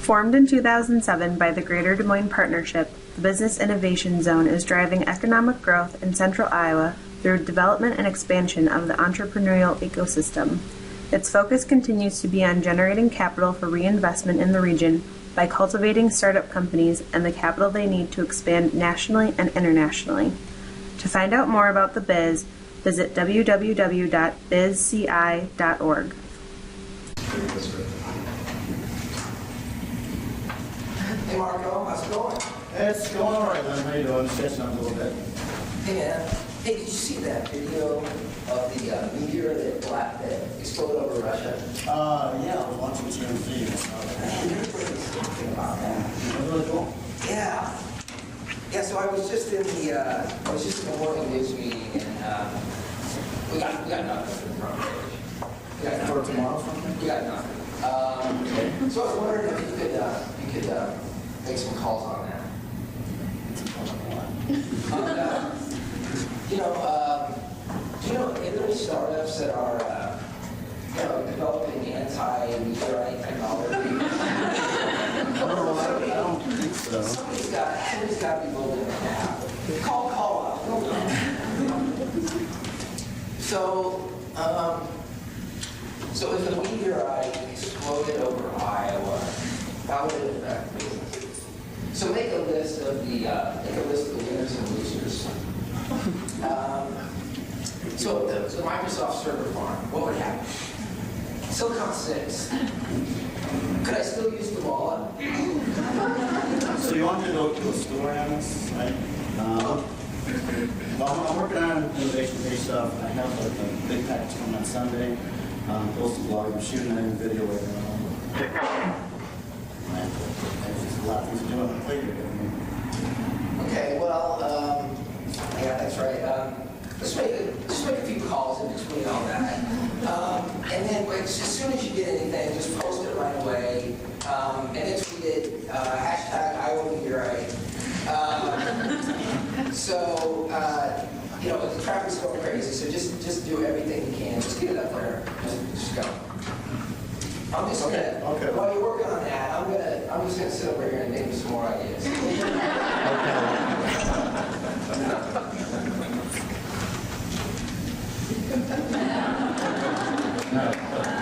Formed in 2007 by the Greater Des Moines Partnership, the Business Innovation Zone is driving economic growth in central Iowa through development and expansion of the entrepreneurial ecosystem. Its focus continues to be on generating capital for reinvestment in the region by cultivating startup companies and the capital they need to expand nationally and internationally. To find out more about the Biz, visit www.bizci.org. Hey Marco, how's it going? It's going all right, Lynn. How you doing? Just catching up a little bit. Hey man, hey, did you see that video of the meteor that exploded over Russia? Yeah, I was watching TMZ. Thinking about that. Really cool. Yeah. Yeah, so I was just in the morning news meeting and we got nothing for the front page. We got For nothing. tomorrow something? We got nothing. So I was wondering if you could make some calls on that. Do you know any startups that are developing anti-meteorite technology? I don't think so. Somebody's got to be building an app. Call up. So if a meteorite exploded over Iowa, how would it affect businesses? So make a list of the winners and losers. So the Microsoft server farm, what would happen? Silicon 6. Could I still use the wallet? So you want me to go to a story on this, right? Well, I'm working on innovation-based stuff. I have like a big package coming on Sunday. Posting blog. I'm shooting a video right now. There's just a lot of things to do on the plate here. Okay, well, yeah, that's right. Just make a few calls in between all that. And then as soon as you get anything, just post it right away. And then tweet it, hashtag #Iometeorite. The traffic's going crazy, so just do everything you can. Just get it up there. Just go. I'm just gonna, Okay. while you're working on that, I'm just gonna sit over here and think of some more ideas.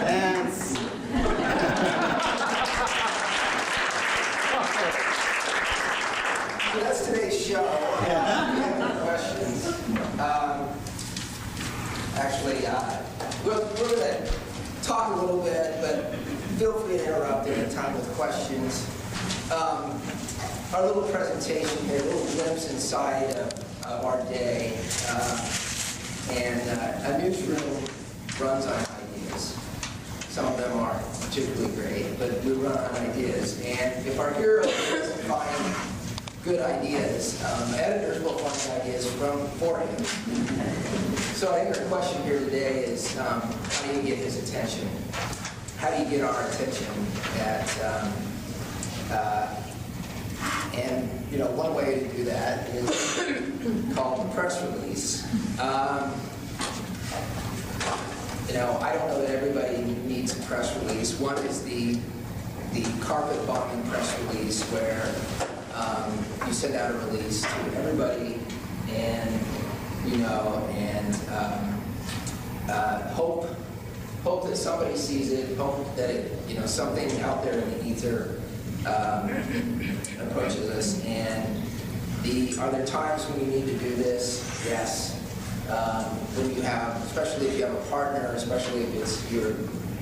Dance. So that's today's show. If you have any questions, we're going to talk a little bit, but feel free to interrupt any time with questions. Our little presentation here, a little glimpse inside of our day. And a newsroom runs on ideas. Some of them aren't particularly great, but we run on ideas. And if our hero doesn't find good ideas, editors will find ideas for him. So I think our question here today is, how do you get his attention? How do you get our attention one way to do that is called the press release. I don't know that everybody needs a press release. One is the carpet bombing press release where you send out a release to everybody and hope that somebody sees it, hope that something out there in the ether approaches us. And are there times when you need to do this? Yes. When you have, especially if you have a partner, especially if you're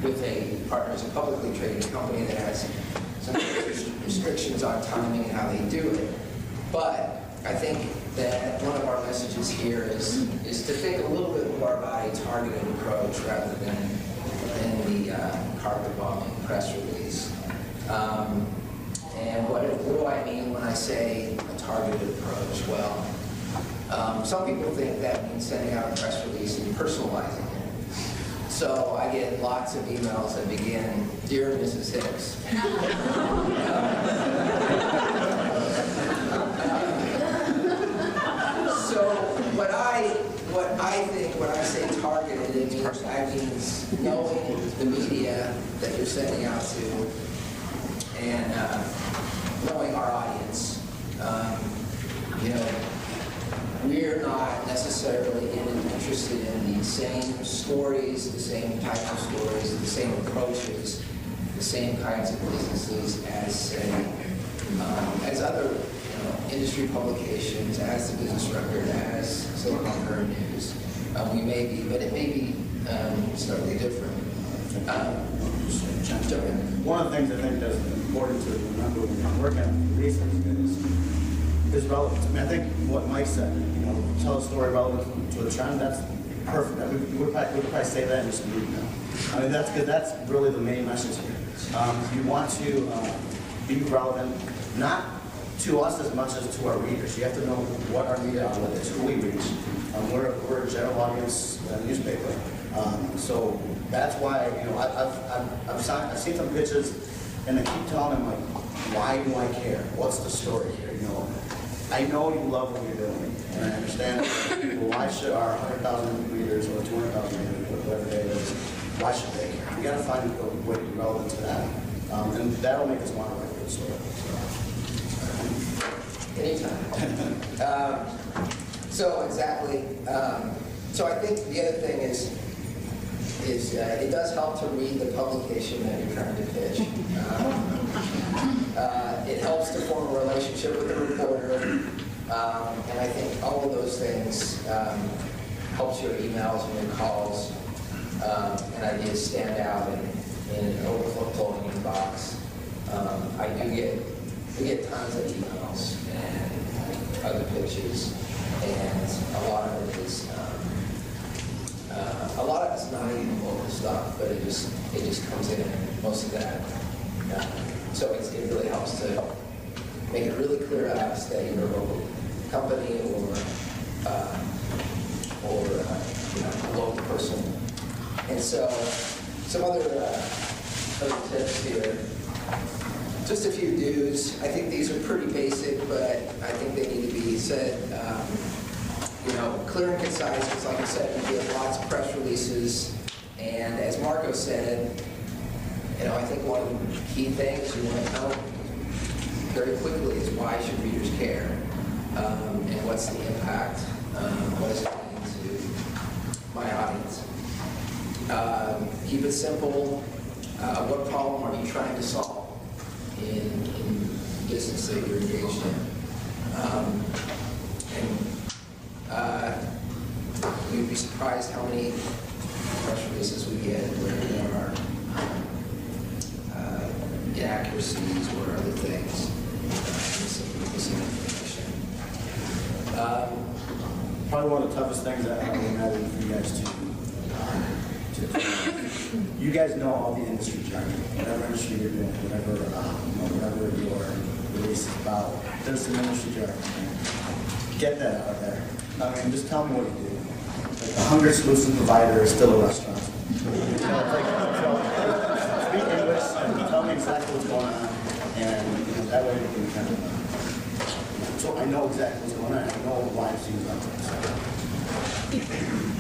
with a partner who's a publicly traded company that has some restrictions on timing and how they do it. But I think that one of our messages here is to think a little bit more about a targeted approach rather than the carpet bombing press release. And what do I mean when I say a targeted approach? Well, some people think that means sending out a press release and personalizing it. So I get lots of emails that begin, "Dear Mrs. Hicks." So what I think when I say targeted, it means knowing the media that you're sending out to, and necessarily interested in the same stories, the same types of stories, the same approaches, the same kinds of businesses as, say, as other industry publications, as the Business Record, as Silicon Current News. We may be, but it may be slightly different. One of the things I think that's important to remember when you're working on research is relevance. I mean, I think what Mike said, tell a story relevant to a trend, that's perfect. I mean, we would probably say that in just a week now. I mean, that's good. That's really the main message here. You want to be relevant, not to us as much as to our readers. You have to know what our media outlet is, who we reach. We're a general audience newspaper. So that's why, I've seen some pitches, and I keep telling them, like, why do I care? What's the story here? I know you love what you're doing, and I understand. Well, why should our 100,000 readers or 200,000 readers, whatever it is, why should they care? We got to find a way to be relevant to that, and that'll make us want to write a good story. Anytime. So exactly. So I think the other thing is it does help to read the publication that you're trying to pitch. It helps to form a relationship with the reporter, and I think all of those things helps your emails and your calls and ideas stand out in an overflowing inbox. We get tons of emails and other pitches, and a lot of it is not even local stuff, but it just comes in, and most of that. So it really helps to make it really clear to us that you're a local company or a local person. And so some other tips here. Just a few do's. I think these are pretty basic, but I think they need to be said. Clear and concise, because like I said, you get lots of press releases. And as Marco said, I think one of the key things you want to know very quickly is why should readers care? And what's the impact? What does it mean to my audience? Keep it simple. What problem are you trying to solve in business that you're engaged in? You'd be surprised how many press releases we get where there are inaccuracies or other things, missing information. Probably one of the toughest things that I would imagine for you guys to you guys know all the industry jargon, whatever industry you're doing, whatever your release is about. There's some industry jargon. Get that out there. I mean, just tell me what you do. Like, a hunger solution provider is still a restaurant. Speak English and tell me exactly what's going on, and that way we can kind of. So I know exactly what's going on. I know why it seems like this.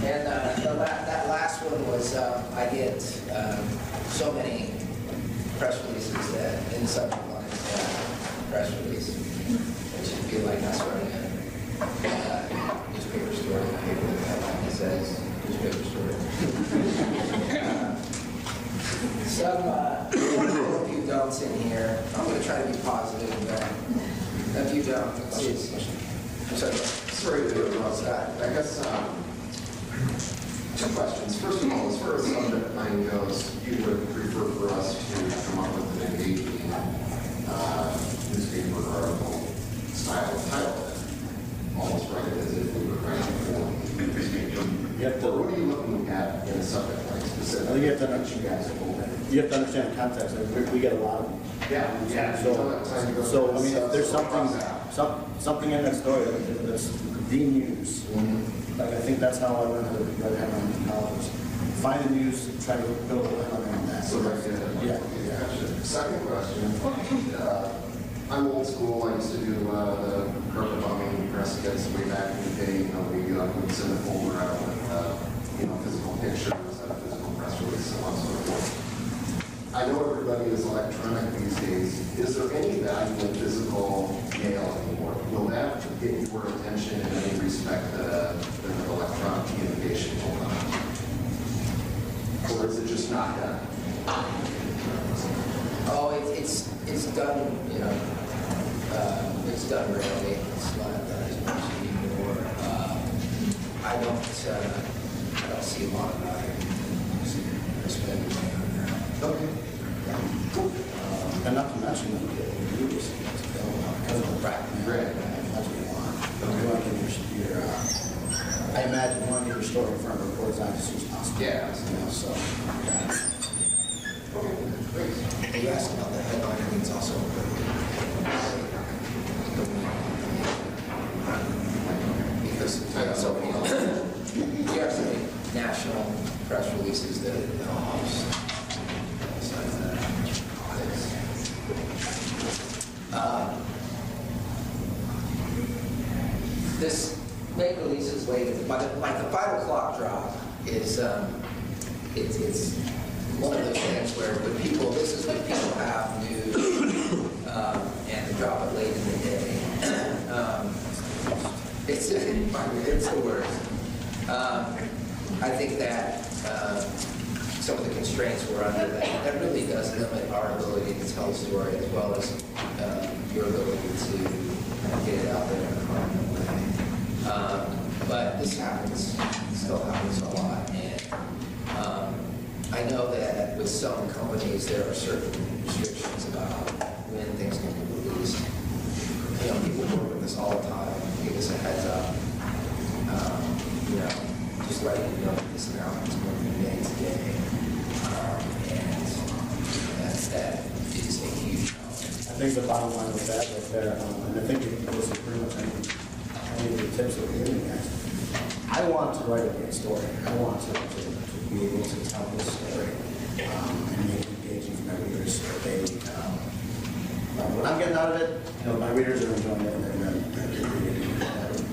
And that last one was I get so many press releases that in the subject line press release, it should feel like us running a newspaper story. The paper that says newspaper story. A few don'ts in here. I'm going to try to be positive, but a few don'ts. I'm sorry. Sorry to interrupt that. I guess two questions. First of all, as far as subject line goes, you would prefer for us to come up with an engaging newspaper article style title, almost write it as if we were writing for what are you looking at in a subject line specifically? I think you have to understand the context. We get a lot of them. Yeah. So I mean, if there's something in that story that's the news. Like I think that's how I learned how to write headline in college. Find the news, try to build a headline on that. So right there. Yeah. Second question. I'm old school. I used to do the carpet bombing press kits way back in the day. We'd send a folder out with physical pictures and a physical press release and so on and so forth. I know everybody is electronic these days. Is there any value in physical email anymore. Will that get your attention in any respect that an electronic communication will not? Or is it just not done? Oh, it's done, you know, it's done rarely. It's not done as much anymore. I don't see a lot of value in spending money on that. Okay. And not to mention that the new is available because of the practice. Right. That's what you want. You want to get your I imagine you want to get your story in front of reporters as soon as possible. Yeah. You know, so, yeah. Great. You asked about the headline, I think it's also because so many we have so many national press releases that almost besides that. This make releases late, but like the 5 o'clock drop is it's one of those things where when people, this is when people have news and they drop it late in the day. It's the worst. I think that some of the constraints we're under, that really does limit our ability to tell the story as well as your ability to get it out there in a prominent way. But this happens, still happens a lot. And I know that with some companies there are certain restrictions about when things can be released. You know, people work with us all the time, give us a heads up. You know, just let you know that this announcement is going to be made today. And that is a huge challenge. I think the bottom line with that right there, and I think it goes to pretty much any of the tips that we're giving guys. I want to write a great story. I want to be able to tell this story and make it engaging for my readers. What I'm getting out of it, you know, my readers are enjoying it, and they're reading it.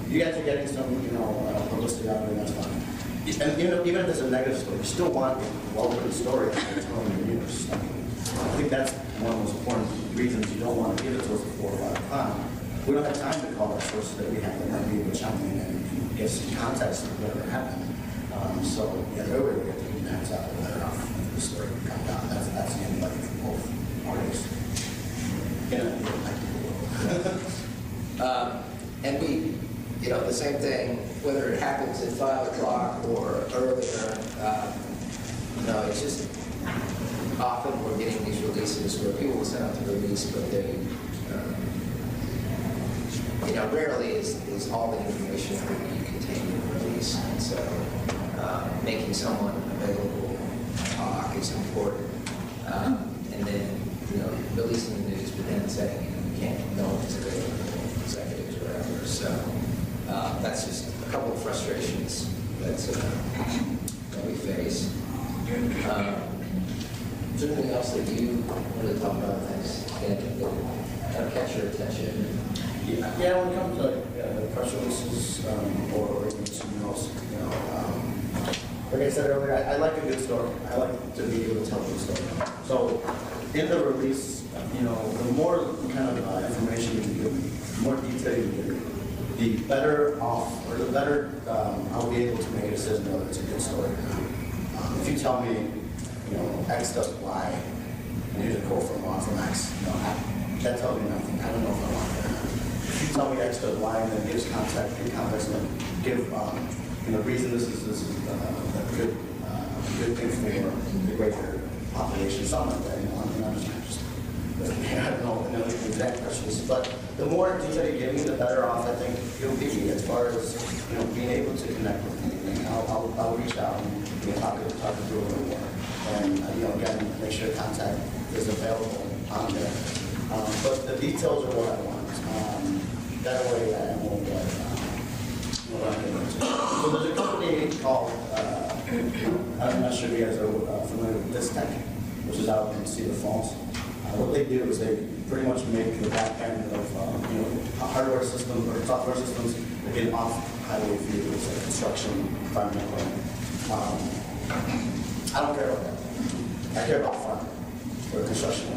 You guys are getting some, you know, publicity out of it, that's fine. And even if there's a negative story, you still want a well-written story that's telling your readers. I think that's one of the most important reasons you don't want to give it to us at 4 or 5 o'clock. We don't have time to call our sources that we have that might be able to chime in and get some context of whatever happened. So, yeah, the earlier we get the maps out, the better off the story can come down. That's the anybody from both parties. And we, you know, the same thing, whether it happens at 5 o'clock or earlier, you know, it's just often we're getting these releases where people will send out the release, but they, you know, rarely is all the information that you contain in the release. And so making someone available to talk is important. And then, you know, releasing the news, but then saying, you know, you can't, no one's available, executives or whatever. So that's just a couple of frustrations that we face. Is there anything else that you want to talk about that's going to catch your attention? Yeah, when it comes to like, press releases or even emails, you know, like I said earlier, I like a good story. I like to be able to tell a good story. So in the release, you know, the more kind of information you can give, the more detail you can give, the better off, or the better I'll be able to make a decision whether it's a good story or not. If you tell me, you know, X does Y, and here's a quote from X, you know, that tells me nothing. I don't know if I want that. If you tell me X does Y and then gives context, and then give you know, reason this is a good thing for the greater population, something like that. You know, I'm just I don't know the exact questions, but the more detail you give me, the better off I think you'll be as far as, you know, being able to connect with me. And I'll reach out and, you know, talk it through a little more, and you know, again, make sure contact is available on there. But the details are what I want. That way I won't get what I'm getting into. So there's a company called, I'm not sure if you guys are familiar with this tech, which is out in Cedar Falls. What they do is they pretty much make the back end of you know, hardware systems or software systems that get off highway vehicles like construction, environmental. I don't care about that. I care about farm or construction.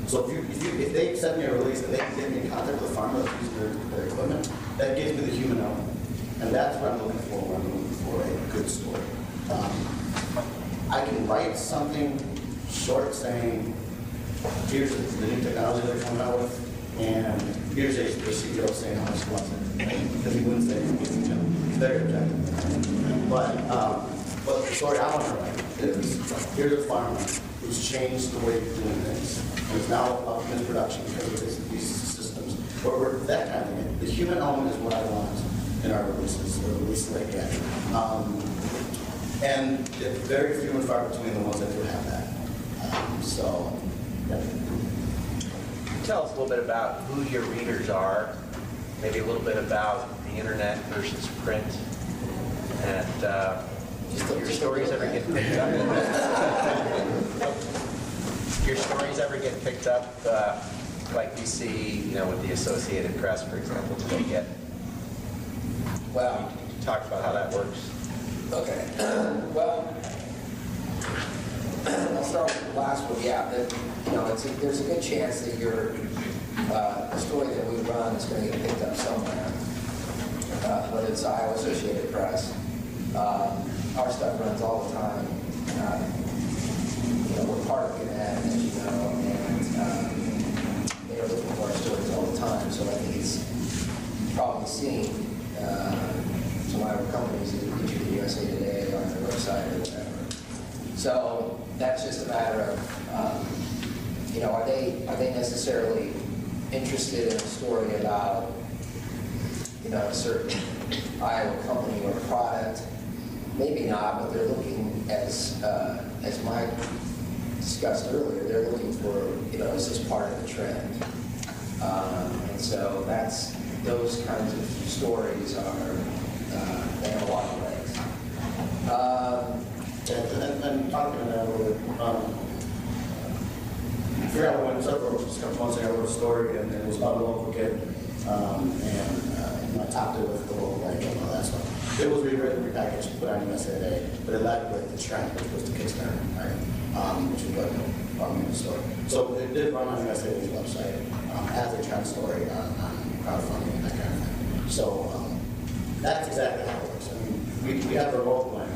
So if they send me a release and they can get me in contact with a farmer that's using their equipment, that gives me the human element. And that's what I'm looking for when I'm looking for a good story. I can write something short saying, here's the new technology they're coming out with, and here's the CEO saying how much he wants it. Because he wouldn't say anything, you know, it's very objective. But the story I want to write is, here's a farmer who's changed the way of doing things. And is now up in his production because of these systems. Or that kind of thing. The human element is what I want in our releases, or releases I get. And it's very few and far between the ones that do have that. Yeah. Tell us a little bit about who your readers are, maybe a little bit about the internet versus print, and your stories ever get picked up? Your stories ever get picked up, like we see, you know, with the Associated Press, for example, do they get? Well, Talk about how that works. okay. Well, I'll start with the last one. Yeah, you know, there's a good chance that the story that we run is going to get picked up somewhere, whether it's Iowa Associated Press. Our stuff runs all the time. You know, we're part of Gannett, as you know, and they are looking for our stories all the time. So I think it's probably seen some of our companies that feature the USA Today on their website or whatever. So that's just a matter of, you know, are they necessarily interested in a story about, you know, a certain Iowa company or product? Maybe not, but they're looking, as Mike discussed earlier, they're looking for, you know, is this part of the trend? And so those kinds of stories they have a lot of legs. And talking to that a little bit, I forgot when a couple months ago I wrote a story, and it was about a local kid, and I topped it with the local bank and all that stuff. It was rewritten, repackaged, put on USA Today, but it led with the trend, which was the Kickstarter, right? Which is what brought me the story. So it did run on USA Today's website as a trend story on crowdfunding and that kind of thing. So that's exactly how it works. I mean, we have a role playing.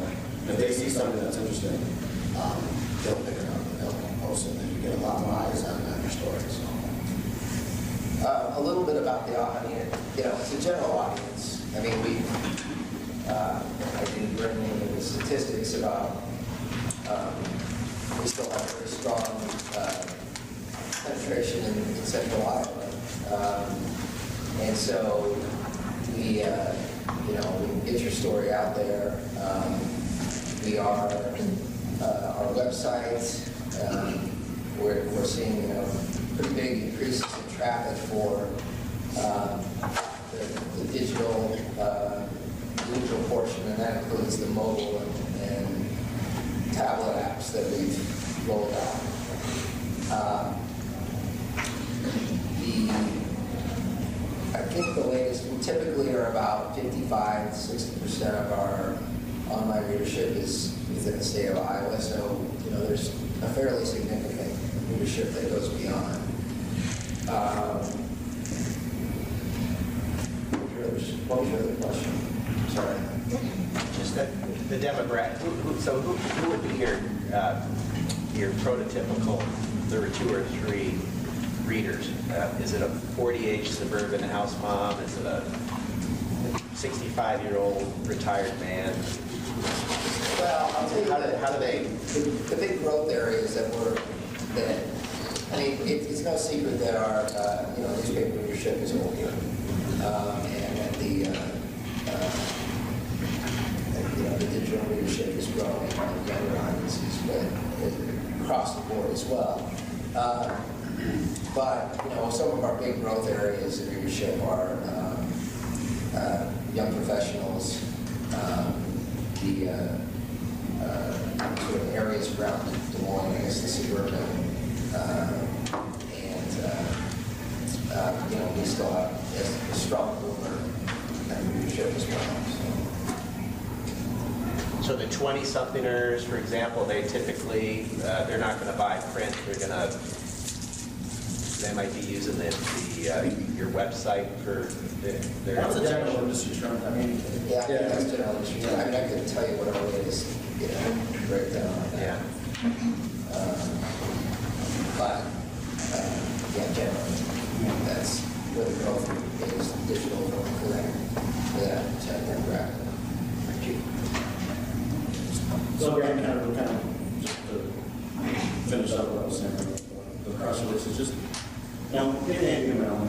If they see something that's interesting, they'll pick it up and they'll post it, and you get a lot more eyes on your story. So. A little bit about I mean, you know, it's a general audience. I mean, I didn't bring any of the statistics about, we still have very strong penetration in central Iowa. And so we, you know, we get your story out there. We are, our website, we're seeing, you know, pretty big increases in traffic for the digital portion, and that includes the mobile and tablet apps that we've rolled out. I think the latest, we typically are about 55 to 60% of our online readership is within the state of Iowa, so you know there's a fairly significant readership that goes beyond. What was your other question? Sorry. Just the demographic. Who would be your prototypical? There were 2 or 3 readers. Is it a 40-age suburban house mom? Is it a 65-year-old retired man? Well, I'll tell you how do they? The big growth areas that I mean, it's no secret that our you know, newspaper readership is older, and that you know, the digital readership is growing on the younger audiences, but across the board as well. But you know, some of our big growth areas of readership are young professionals, the sort of areas around Des Moines, I guess the suburban, and you know, we still have a strong boomer and readership as well. So the 20-somethingers, for example, they typically they're not going to buy print. They're going to they might be using your website for their. That's a general industry term. I mean, Yeah, I think that's general industry. I mean, I couldn't tell you what our latest, breakdown on that. Yeah. But, yeah, generally, that's where the growth is digital for that demographic. so again, kind of just to finish up what I was saying, the press release is just, get an email and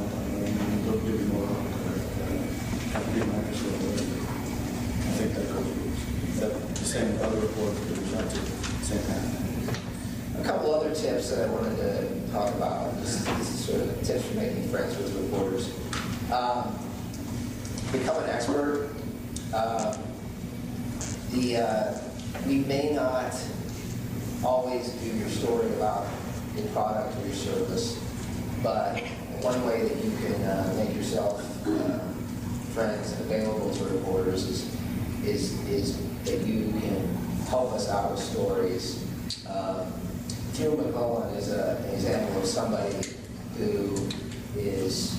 they'll give you more. I think that goes, that the same other reports that we shot to, same kind. A couple other tips that I wanted to talk about, this is sort of tips for making friends with reporters. Become an expert. We may not always do your story about your product or your service, but one way that you can make yourself friends and available to reporters is that you can help us out with stories. Drew McClellan is an example of somebody who is,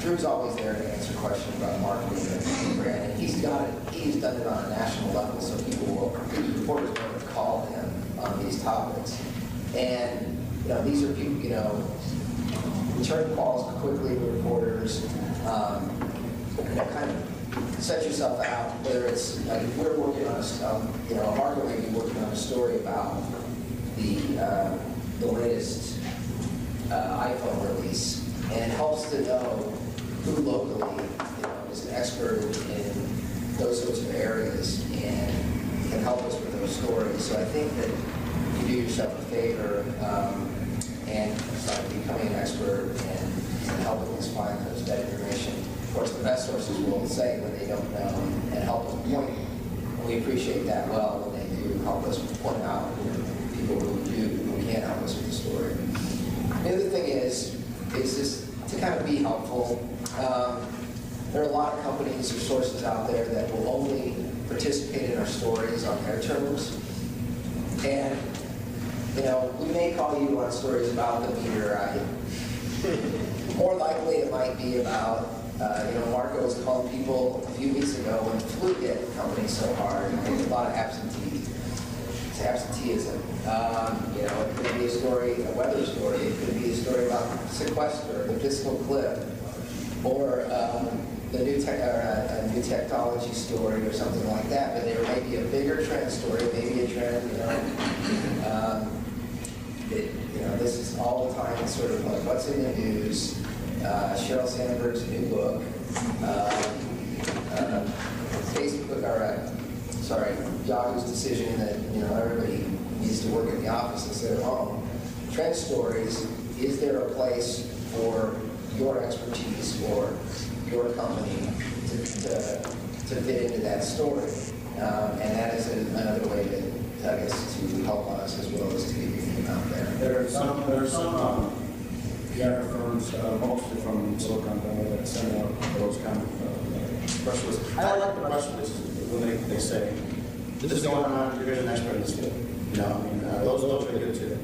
Drew's always there to answer questions about marketing and brand, and he's done it on a national level, so reporters want to call him on these topics. And, these are people, return calls quickly with reporters, kind of set yourself out, whether it's, like, if we're working on a market may be working on a story about the latest iPhone release, and it helps to know who locally, is an expert in those sorts of areas and can help us with those stories. So I think that you do yourself a favor and start becoming an expert and helping us find that information. Of course, the best sources will say when they don't know and help us point. And we appreciate that well when they do help us point out people who can help us with the story. The other thing is just to kind of be helpful. There are a lot of companies or sources out there that will only participate in our stories on their terms. And, we may call you on stories about the meteorite. More likely it might be about, Marco was calling people a few weeks ago when the flu hit the company so hard. There's a lot of absenteeism. It could be a story, a weather story. It could be a story about sequester, the fiscal cliff, or a new technology story or something like that. But there may be a bigger trend story, maybe a trend, this is all the time. It's sort of like what's in the news. Sheryl Sandberg's new book. Yahoo's decision that everybody needs to work in the office instead of home. Trend stories. Is there a place for your expertise or your company to fit into that story? And that is another way to help us as well as to get your name out there. There are some PR firms, mostly from Silicon Valley, that send out those kind of press releases. I like the press releases when they say, this is going on, you're an expert in this field. Those are good too.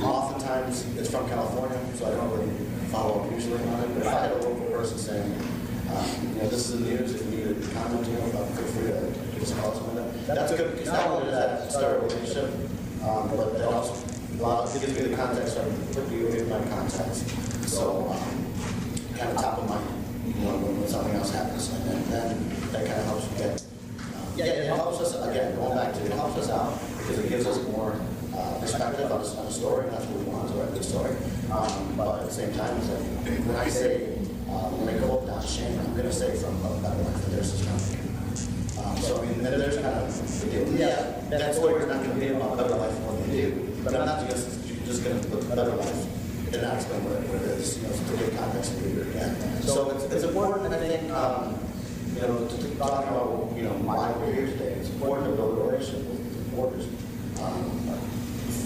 Oftentimes it's from California, so I don't really follow up usually on it. But if I had a local person saying, this is the news, if you need to comment, feel free to give us a call. That's good, because not only does that start a relationship, but that also gives me the context of what do you give my contacts. So kind of top of mind, when something else happens, and then that kind of helps you get. It helps us, again, going back to it helps us out because it gives us more perspective on a story, and that's what we want to write a good story. But at the same time, when I say, when I go up down Shane, I'm going to say from a better life that there's this company. There's kind of the deal. Yeah, that story is not going to be about better life more than they do, but I'm not just going to put better life and not explain what it is, to get context and read it again. So it's important, I think, to talk about, why we're here today. It's important to build a relationship with reporters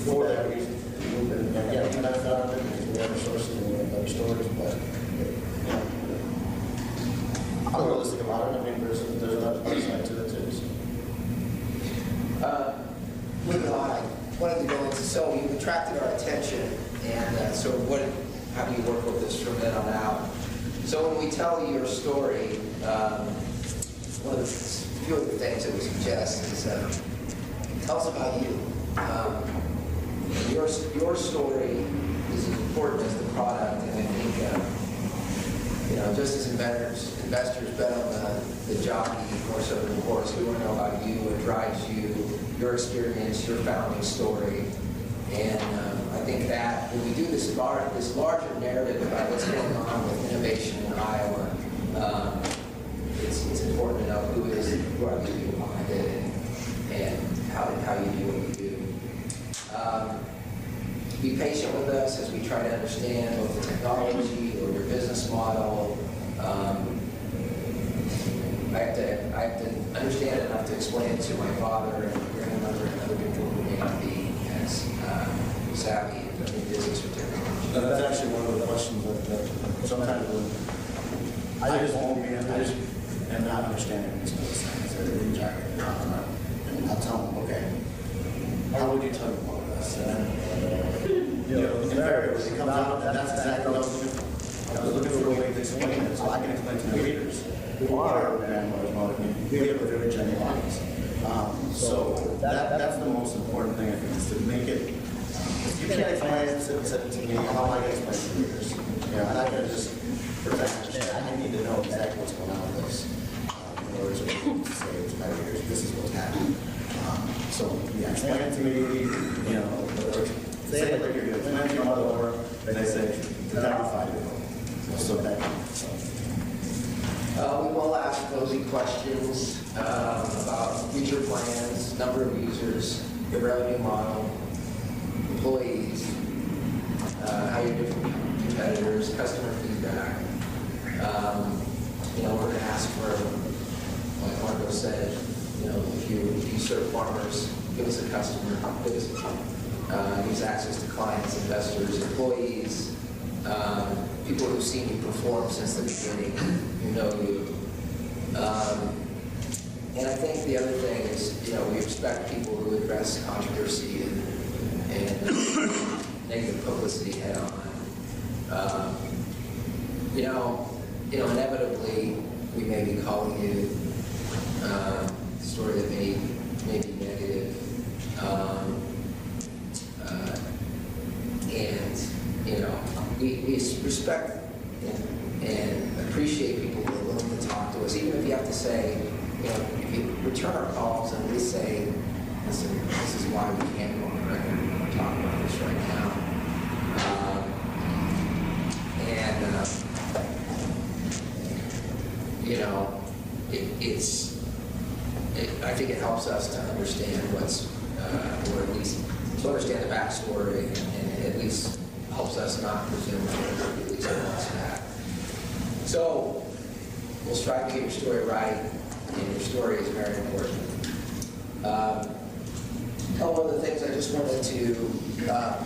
for that reason. And yeah, we benefit out of it because we have resources and we have better stories, but I'm realistic about it. There's another side to it too. Moving on, I wanted to go into, so we've been attracted our attention, and so how do you work with this from then on out? So when we tell your story, one of the few of the things that we suggest is tell us about you. Your story is as important as the product, and I think just as investors bet on the jockey more so than the horse, we want to know about you, what drives you, your experience, your founding story. And I think that when we do this larger narrative about what's going on with innovation in Iowa, it's important to know who are the people behind it and how you do what you do. Be patient with us as we try to understand both the technology or your business model. I have to understand it enough to explain it to my father and grandmother and other people who may not be as savvy in business or technology. That's actually one of the questions that sometimes I just am not understanding these things that are exactly talking about. And I'll tell them, okay, how would you tell me about this? And invariably it comes out, and that's exactly what I was looking for. I was looking for a way to explain it so I can explain to the readers who are grandmothers, we have a very genuine audience. So that's the most important thing, I think, is to make it. You can't explain it to me. How am I going to explain it to readers? I'm not going to just pretend. I need to know exactly what's going on with this in order to say to my readers, this is what's happening. So explain it to me. Or say it like you're going to explain it to your mother, or they say to verify it. So that. We will ask closing questions about future plans, number of users, your revenue model, employees, how you do from competitors, customer feedback. We're going to ask for, like Marco said, if you serve farmers, give us a customer, use access to clients, investors, employees, people who've seen you perform since the beginning, who know you. And I think the other thing is, we expect people who address controversy and negative publicity head on. Inevitably, we may be calling you a story that may be negative. We respect and appreciate people who are willing to talk to us, even if you have to say, if you return our calls and we say, listen, this is why we can't go on record and talk about this right now. I think it helps us to understand or at least to understand the backstory, and at least helps us not presume that at least wants that. So we'll strive to get your story right, and your story is very important. One of the things I just wanted to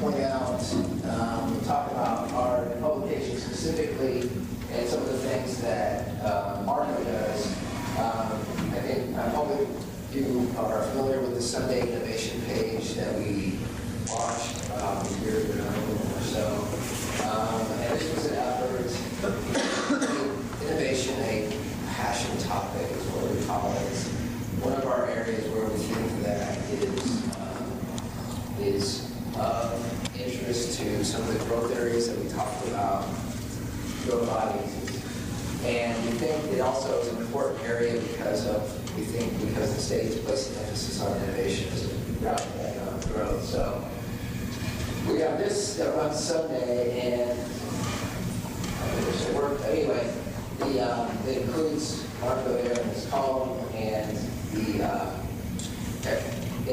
point out, we'll talk about our publication specifically, and some of the things that Marco does. I think probably you are familiar with the Sunday Innovation page that we launched a year ago or so. And this was an effort to innovation, a passion topic is what we call it. It's one of our areas where we think that is of interest to some of the growth areas that we talked about, growth bodies. And we think it also is an important area because the state is placing emphasis on innovation as a route to economic growth. So we have this that runs Sunday, and I wish it worked. Anyway, it includes Marco there in his column, and in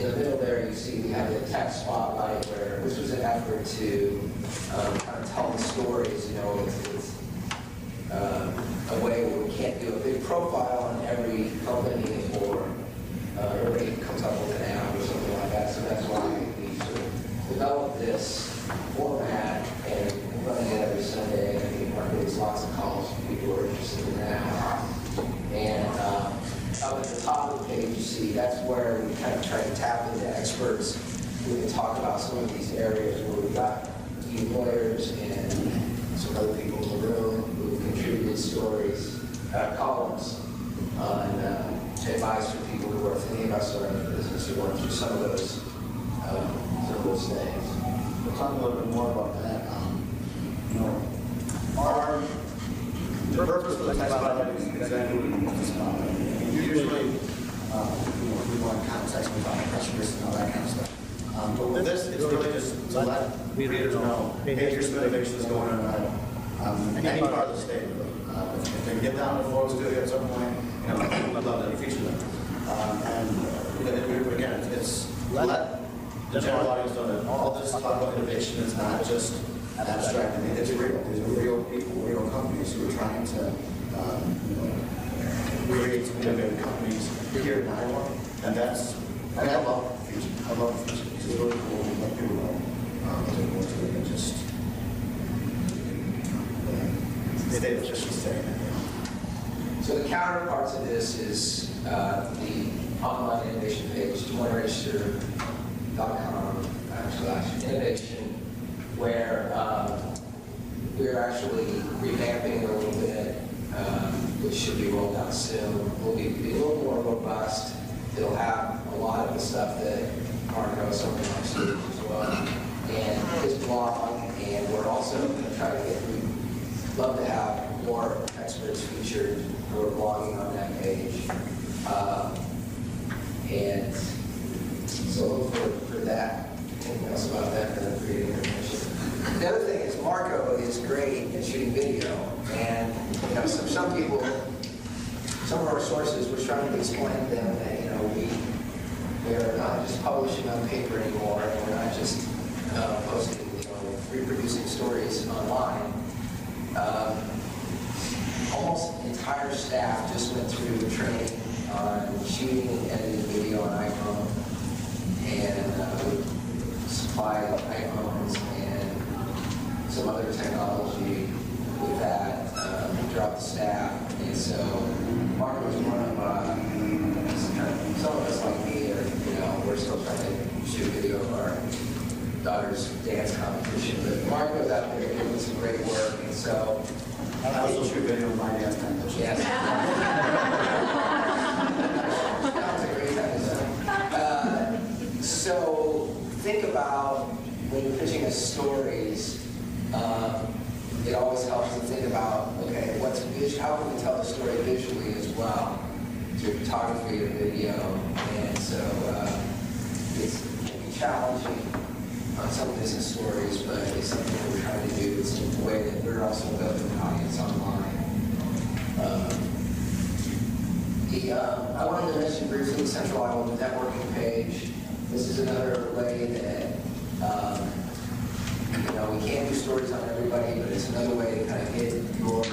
the middle there you see we have the tech spotlight, where this was an effort to kind of tell the stories. It's a way where we can't do a big profile on every company, or everybody comes up with an app or something like that. So that's why we sort of developed this format and running it every Sunday. I think Mark gets lots of calls from people who are interested in that. And up at the top of the page, you see that's where we kind of try to tap into experts we can talk about some of these areas where we've got key lawyers and some other people in the room who contributed stories, columns on advice for people who are thinking about starting a business or going through some of those things. We'll talk a little bit more about that. You know, the purpose of the text spotlight is exactly what you just about. Usually, we want context about press release and all that kind of stuff. But with this, it's really just to let readers know, hey, here's some innovations going on in any part of the state. If they get down to the photo studio at some point, we'd love to feature them. And again, it's let the general audience know that all this talk about innovation is not just abstract. I mean, it's real. These are real people, real companies who are trying to create some innovative companies here in Iowa. And I love the future. I love the future. It's really cool. Let people know as they go into it and just stay. So the counterpart to this is the online innovation page, joinregister.com/innovation, where we're actually revamping it a little bit, which should be rolled out soon. We'll be a little more robust. It'll have a lot of the stuff that Marco, some of our students as well, and his blog, and we're also going to try to we'd love to have more experts featured who are blogging on that page. And so look for that. Anything else about that for the creative information? The other thing is Marco is great at shooting video, and some people, some of our sources, we're trying to explain to them that we're not just publishing on paper anymore, and we're not just posting, reproducing stories online. Almost entire staff just went through training on shooting and editing video on iPhone, and we supplied iPhones and some other technology with that throughout the staff. And so Mark was one of some of us like me, we're still trying to shoot video of our daughter's dance competition, but Mark was out there doing some great work, and so I also shoot video of my dance competition. yes. That was a great episode. So think about when you're pitching us stories, it always helps to think about, okay, how can we tell the story visually as well, through photography or video, and so it can be challenging on some business stories, but it's something that we're trying to do. It's a way that we're also building an audience online. I wanted to mention briefly the Central Iowa networking page. This is another way that we can't do stories on everybody, but it's another way to kind of get your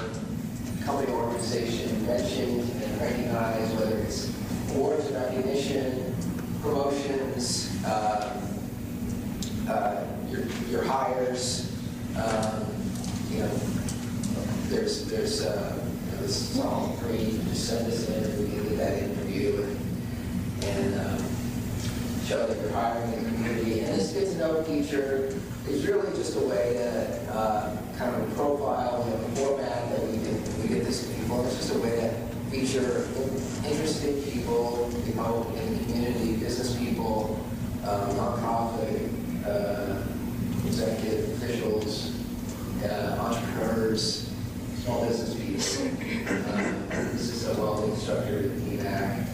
company or organization mentioned and recognized, whether it's awards and recognition, promotions, your hires. There's this is all free. You just send us in, and we can get that interview and show that you're hiring in the community. And this get to know feature is really just a way to kind of profile the format that we get this to people. It's just a way to feature interested people, in the community, business people, nonprofit, executive officials, entrepreneurs, small business people. This is a welding instructor at EMAC.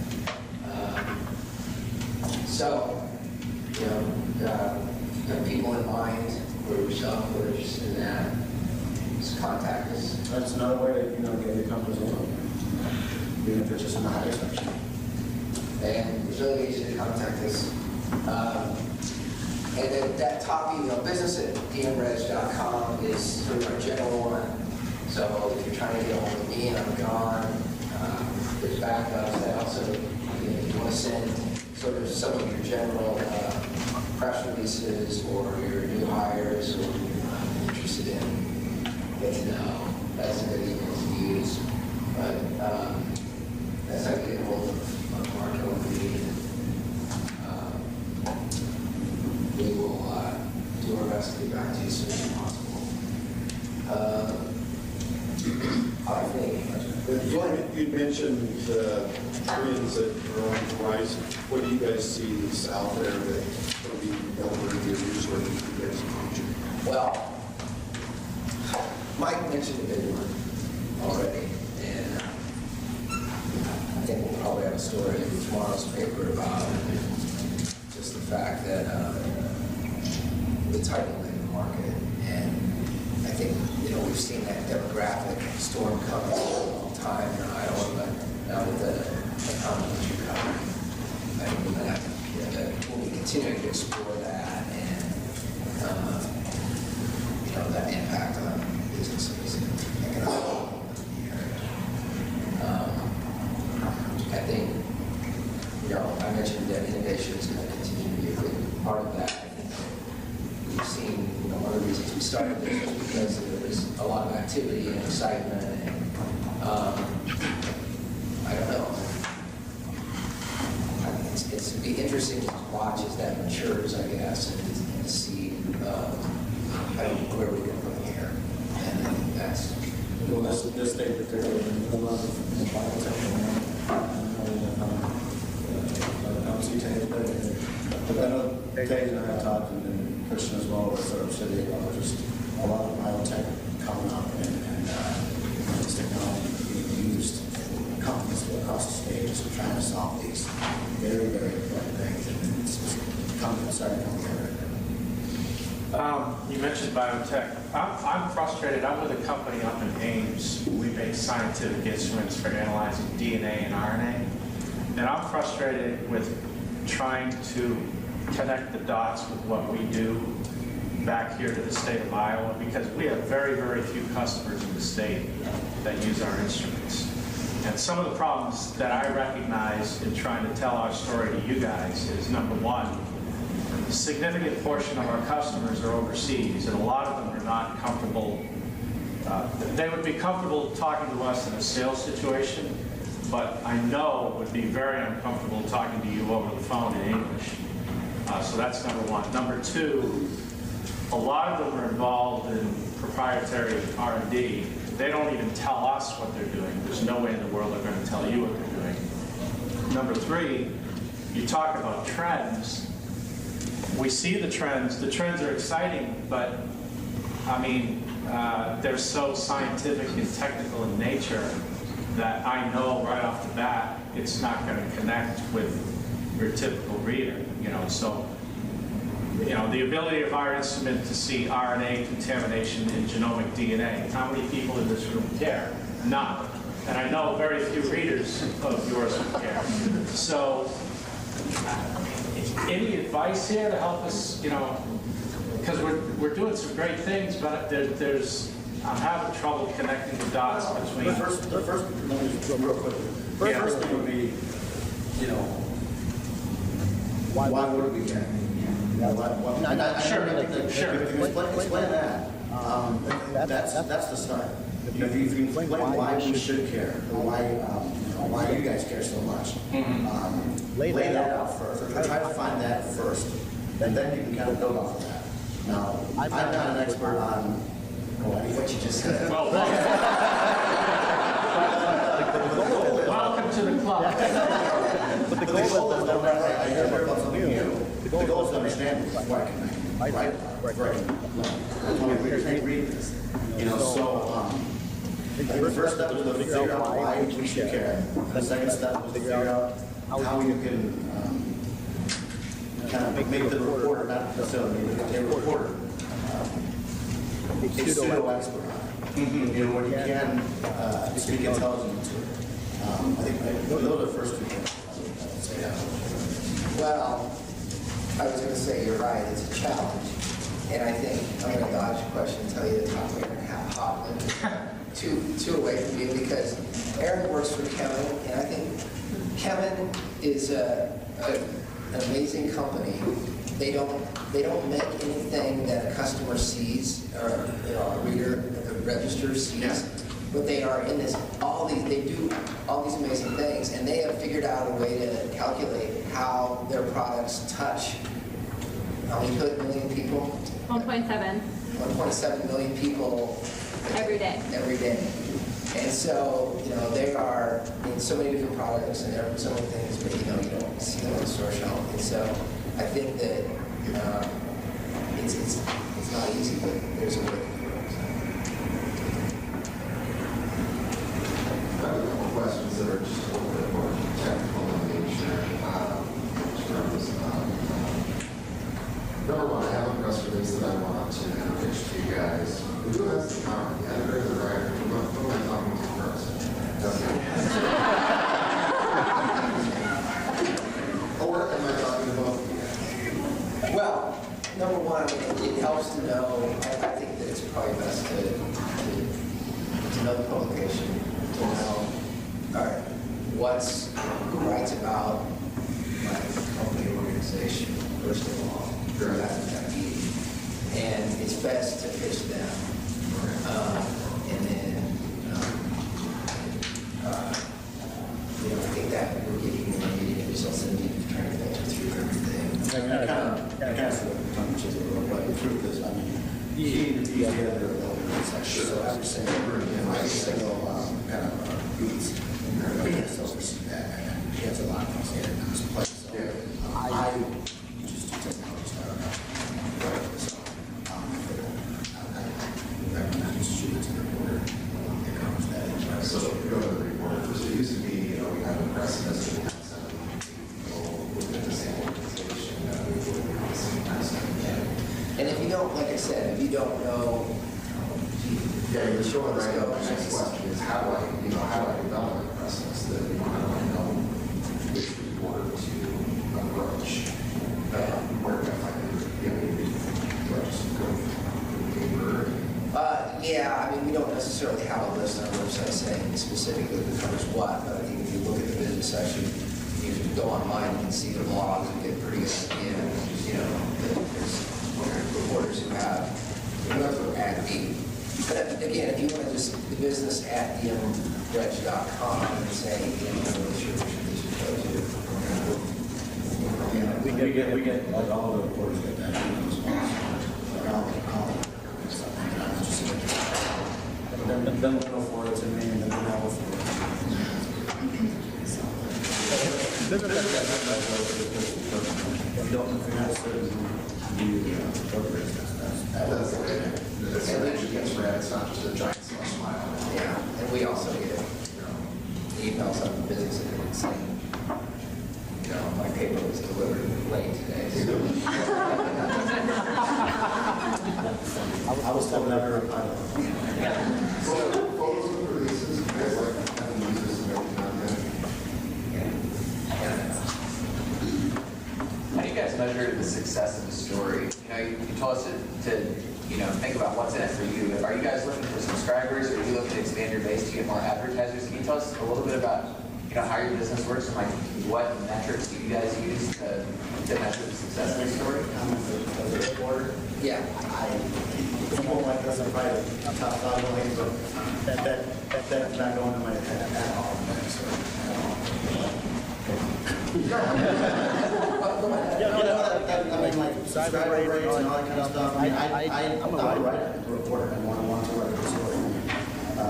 Got people in mind for yourself who are interested in that. Just contact us. That's another way to get your company's name, even if it's just in the higher section. And it's really easy to contact us. And then that top email, business@dmreg.com, is sort of our general one. So if you're trying to get a hold of me and I'm gone, there's backups that also, if you want to send sort of some of your general press releases or your new hires or you're interested in, get to know, that's a good email to use. But that's how you get a hold of Marco and me. to as soon as possible. I think. Glenn, you mentioned the trends that are on the horizon. What do you guys see that's out there that's going to be noteworthy or newsworthy for you guys in the future? Well, Mike mentioned the big one already, and I think we'll probably have a story in tomorrow's paper about just the fact that the tightening labor market, and I think, we've seen that demographic storm coming for a long time in Iowa, but now with the economy that you cover, I think we're going to have to, we'll be continuing to explore that and, that impact on businesses and economic development in the area. I think, I mentioned that innovation is going to continue to be a big part of that. I think that we've seen, one of the reasons we started this was because there was a lot of activity and excitement, and I don't know. It's be interesting to watch as that matures, I guess, and see where we go from here. And I think that's. Well, this state particularly, a lot of biotech I don't see Tay, but I know Tay and I have talked, and Christian as well, with sort of city about just a lot of biotech coming up and this technology being used in companies across the state just trying to solve these very, very important things, and it's starting to come together. You mentioned biotech. I'm frustrated. I'm with a company up in Ames. We make scientific instruments for analyzing DNA and RNA. And I'm frustrated with trying to connect the dots with what we do back here to the state of Iowa, because we have very, very few customers in the state that use our instruments. And some of the problems that I recognize in trying to tell our story to you guys is, number one, a significant portion of our customers are overseas, and a lot of them are not comfortable. They would be comfortable talking to us in a sales situation, but I know would be very uncomfortable talking to you over the phone in English. So that's number one. Number two, a lot of them are involved in proprietary R&D. They don't even tell us what they're doing. There's no way in the world they're going to tell you what they're doing. Number three, you talk about trends. We see the trends. The trends are exciting, but I mean, they're so scientific and technical in nature that I know right off the bat it's not going to connect with your typical reader. So the ability of our instrument to see RNA contamination in genomic DNA. How many people in this room care? None. And I know very few readers of yours would care. So any advice here to help us, because we're doing some great things, but I'm having trouble connecting the dots between. The first real quick. First thing would be, why would we care? Sure. Explain that. That's the start. If you can explain why we should care, or why you guys care so much, lay that out first, or try to find that first, and then you can kind of build off of that. Now, I'm not an expert on what you just said. Well, welcome to the club. But the goal is that I hear about something new. The goal is to understand why I can, right? Right. We can't read this. So the first step is to figure out why we should care. The second step is to figure out how you can kind of make the reporter, not necessarily a reporter, a pseudo expert on it. When you can speak intelligently to it. I think those are the first two things. Well, I was going to say, you're right, it's a challenge. And I think I'm going to dodge a question and tell you that I'm going to have hot two away from you, because Aaron works for Kevin, and I think Kevin is an amazing company. They don't make anything that a customer sees, or a reader at the register sees. Yeah. But they are in this, they do all these amazing things, and they have figured out a way to calculate how their products touch how many million people? 1.7. 1.7 million people Every day. Every day. And so, they are in so many different products and there are so many things, but you don't see them on the store shelf. And so I think that it's not easy, but there's a way to do it. I have a couple questions that are just a little bit more technical in nature. Number one, I have a press release that I want to pitch to you guys. Who has the power? The editor or the writer? Who am I talking to first? Or am I talking to both of you guys? Well, number one, it helps to know, I think that it's probably best to know the publication, to know, all right, who writes about my company organization, first of all, that's what that means. And it's best to pitch them. And then, I think that we're getting results in trying to filter through everything. I kind of sort of tongue chisel, but the truth is, I mean, he's the editor of the section, so every single kind of beats, he has to oversee that, and he has a lot of things in his place. So I just take notes. So I recommend just shoot it to the reporter. So if you go to the reporter, so it used to be, we had a press message and some people within the same organization that we would have the same press. And if you don't, like I said, if you don't know, Yeah, you're sure, right? The next question is how do I develop a process that how do I know which reporter to approach? Where can I find it? Do I just go to the paper? yeah, I mean, we don't necessarily have a list on our website saying specifically who covers what, but I think if you look at the business section, you can go online, you can see the blogs and get a pretty good idea. There's reporters who have, whoever at the, but again, if you want to just, the business at dmreg.com and say, what should go to. We get like all the reporters get that response. Like I'll something and I was just then we'll know for it, and then we'll know for it. If you don't, if you're not certain, That's the message gets read. It's not just a giant smile. Yeah, and we also get emails on the business and saying, my paper was delivered late today. I was told never reply. So, photos of the releases, you guys like having users and everything on there? How do you guys measure the success of the story? You told us to think about what's in it for you. Are you guys looking for subscribers, or are you looking to expand your base to get more advertisers? Can you tell us a little bit about how your business works and what metrics do you guys use to measure the success of the story? Yeah. People like us are probably top dog, but that's not going to my head at all. I mean, like subscriber rates and all that kind of stuff. I mean, I'm a writer, I'm a reporter, and want to write a story.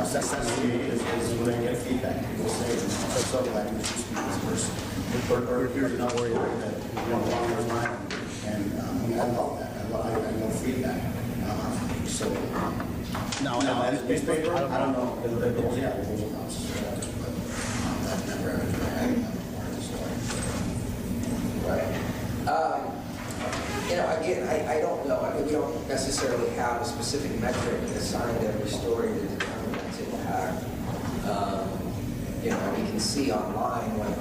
Success to me is when I get feedback. People say, I'm so glad you speak this person. Or here's another story that along those lines. And I love that. I love feedback. So now as a newspaper, I don't know. There's a house, but I've never had part of the story. Right. Again, I don't know. I mean, we don't necessarily have a specific metric assigned to every story to determine its impact. We can see online when,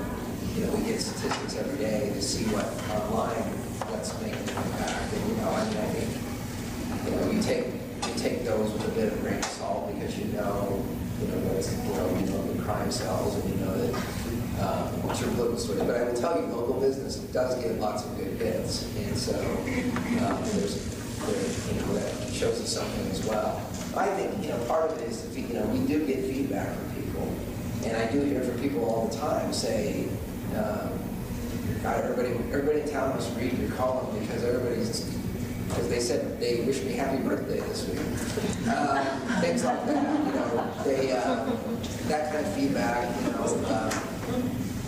we get statistics every day to see what's making an impact. And, I think, you take those with a bit of a grain of salt because those, the crime cells and that what's your political story. But I will tell you, local business does get lots of good hits, and so that shows us something as well. I think part of it is we do get feedback from people, and I do hear from people all the time say, God, everybody in town must read your column because everybody's because they said they wish me happy birthday this week. Things like that, you know, that kind of feedback,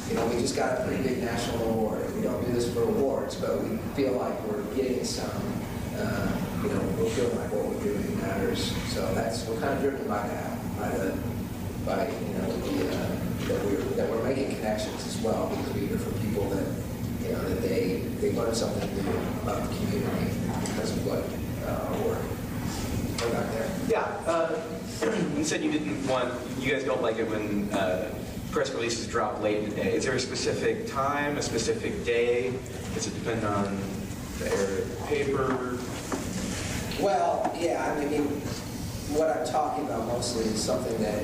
you know, we just got a pretty big national award. We don't do this for awards, but we feel like we're getting some, you know, we're feeling like what we're doing matters. So we're kind of driven by that, by you know, that we're making connections as well, because we hear from people that, you know, that they learn something new about the community because of what our work. Go back there. Yeah, you said you guys don't like it when press releases drop late in the day. Is there a specific time, a specific day? Does it depend on the area of the paper? Well, yeah, I mean, what I'm talking about mostly is something that,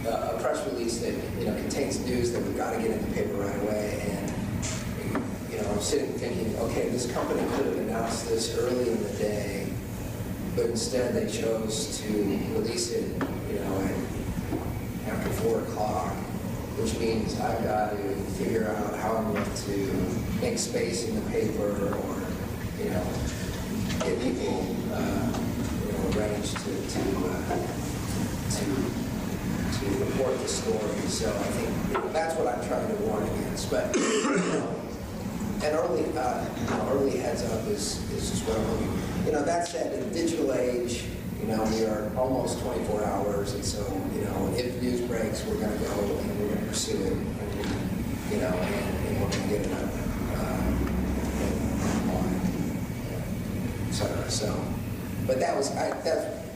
a press release that, you know, contains news that we've got to get in the paper right away. And, you know, I'm sitting thinking, okay, this company could have announced this early in the day, but instead they chose to release it, you know, after 4 o'clock, which means I've got to figure out how I'm going to make space in the paper, or, you know, get people, you know, arranged to report the story. So I think, you know, that's what I'm trying to warn against. But, you know, an early heads up is just what I'm looking. You know, that said, in the digital age, you know, we are almost 24 hours, and so, you know, if news breaks, we're going to go and we're going to pursue it, and, you know, and we're going to get it up online, et cetera. So, but that's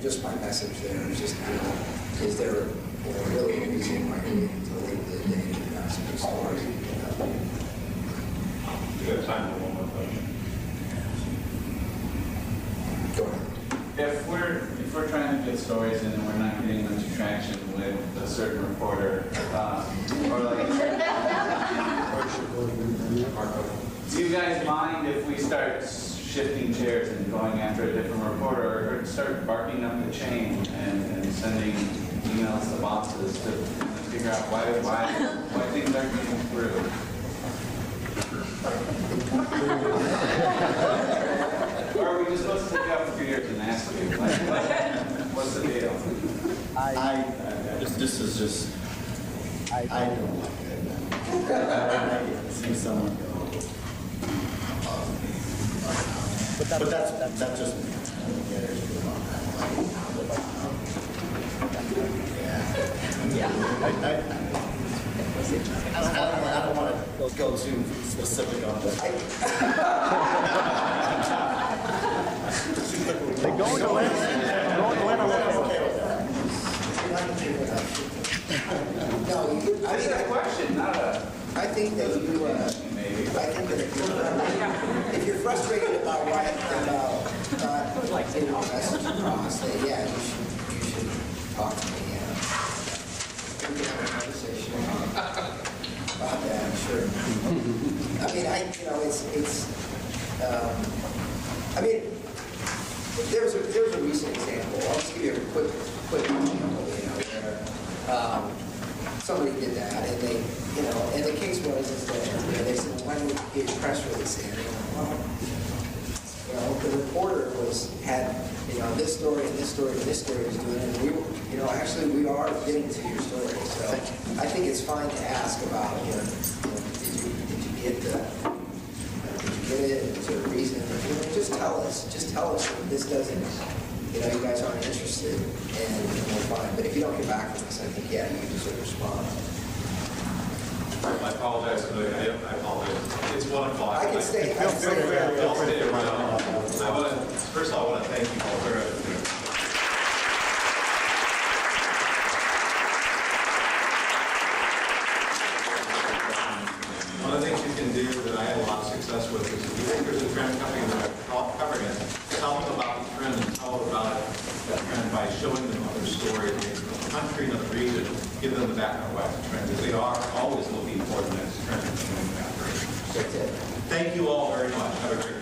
just my message there. Is just, you know, is there, you know, really a reason why we need to leave the data and not some story? We have time for one more question. Go ahead. If we're trying to get stories in and we're not getting much traction with a certain reporter, or like, do you guys mind if we start shifting chairs and going after a different reporter, or start barking up the chain and sending emails to bosses to figure out why things aren't getting through? Or are we just supposed to take out for years and ask you, what's the deal? This is just, I don't like it. I see someone go. But that's just me. I don't want to go too specific on this. They're going to Lynn. No, This is a question, not a... I think that you, I think that if you're frustrated about not getting a message across, then yeah, you should talk to me. We can have a conversation about that, sure. I mean, I mean, there's a recent example. I'll just give you a quick example, you know, where somebody did that, and they, you know, and the case was is that, you know, they said, well, why don't we get a press release in? Well, you know, the reporter had, you know, this story and this story and this story was doing it, and we were, you know, actually we are getting to your story. So I think it's fine to ask about, you know, did you get it? Is there a reason? You know, just tell us that this doesn't, you know, you guys aren't interested, and we're fine. But if you don't get back from us, I think, yeah, you deserve a response. I apologize for the, I apologize. It's 1 o'clock. I can stay. I'll stay around. First of all, I want to thank you all very much. One of the things you can do that I had a lot of success with is if you think there's a trend coming and they're covering it, tell them about the trend and tell them about that trend by showing them other stories in the country and the region, give them the background why it's a trend, because they are always looking for the next trend. Thank you all very much. Have a great day.